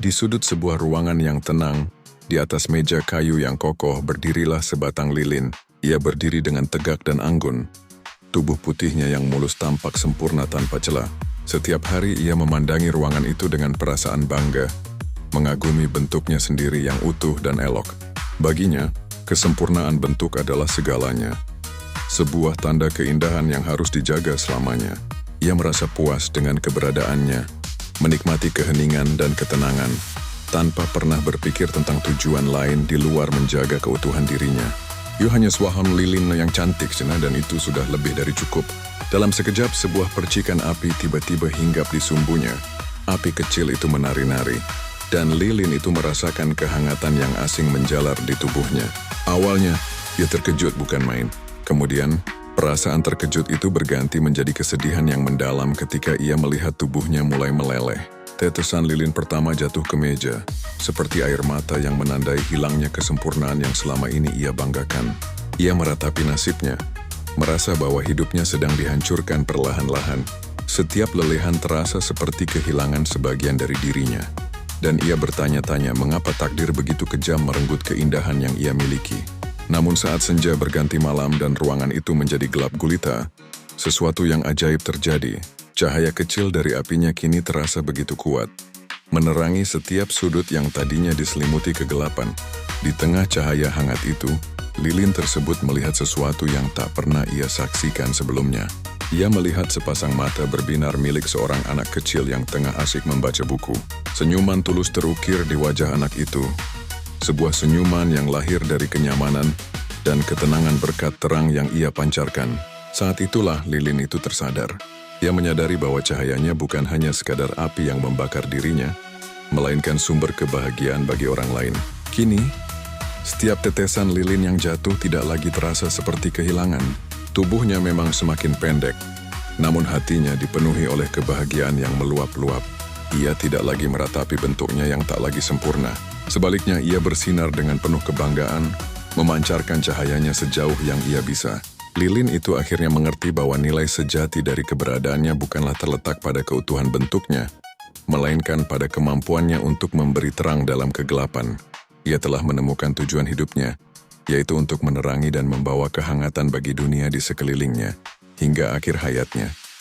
Di sudut sebuah ruangan yang tenang, di atas meja kayu yang kokoh berdirilah sebatang lilin. Ia berdiri dengan tegak dan anggun. Tubuh putihnya yang mulus tampak sempurna tanpa celah. Setiap hari ia memandangi ruangan itu dengan perasaan bangga, mengagumi bentuknya sendiri yang utuh dan elok. Baginya, kesempurnaan bentuk adalah segalanya. Sebuah tanda keindahan yang harus dijaga selamanya. Ia merasa puas dengan keberadaannya, menikmati keheningan dan ketenangan, tanpa pernah berpikir tentang tujuan lain di luar menjaga keutuhan dirinya. Ia hanya suahan lilin yang cantik, dan itu sudah lebih dari cukup. Dalam sekejap, sebuah percikan api tiba-tiba hinggap di sumbunya. Api kecil itu menari-nari, dan lilin itu merasakan kehangatan yang asing menjalar di tubuhnya. Awalnya, ia terkejut bukan main. Kemudian, perasaan terkejut itu berganti menjadi kesedihan yang mendalam ketika ia melihat tubuhnya mulai meleleh. Tetesan lilin pertama jatuh ke meja, seperti air mata yang menandai hilangnya kesempurnaan yang selama ini ia banggakan. Ia meratapi nasibnya, merasa bahwa hidupnya sedang dihancurkan perlahan-lahan. Setiap lelehan terasa seperti kehilangan sebagian dari dirinya. Dan ia bertanya-tanya mengapa takdir begitu kejam merenggut keindahan yang ia miliki. Namun saat senja berganti malam dan ruangan itu menjadi gelap gulita, sesuatu yang ajaib terjadi. Cahaya kecil dari apinya kini terasa begitu kuat, menerangi setiap sudut yang tadinya diselimuti kegelapan. Di tengah cahaya hangat itu, lilin tersebut melihat sesuatu yang tak pernah ia saksikan sebelumnya. Ia melihat sepasang mata berbinar milik seorang anak kecil yang tengah asyik membaca buku. Senyuman tulus terukir di wajah anak itu. Sebuah senyuman yang lahir dari kenyamanan dan ketenangan berkat terang yang ia pancarkan. Saat itulah lilin itu tersadar. Ia menyadari bahwa cahayanya bukan hanya sekadar api yang membakar dirinya, melainkan sumber kebahagiaan bagi orang lain. Kini, setiap tetesan lilin yang jatuh tidak lagi terasa seperti kehilangan. Tubuhnya memang semakin pendek, namun hatinya dipenuhi oleh kebahagiaan yang meluap-luap. Ia tidak lagi meratapi bentuknya yang tak lagi sempurna. Sebaliknya, ia bersinar dengan penuh kebanggaan, memancarkan cahayanya sejauh yang ia bisa. Lilin itu akhirnya mengerti bahwa nilai sejati dari keberadaannya bukanlah terletak pada keutuhan bentuknya, melainkan pada kemampuannya untuk memberi terang dalam kegelapan. Ia telah menemukan tujuan hidupnya, yaitu untuk menerangi dan membawa kehangatan bagi dunia di sekelilingnya, hingga akhir hayatnya.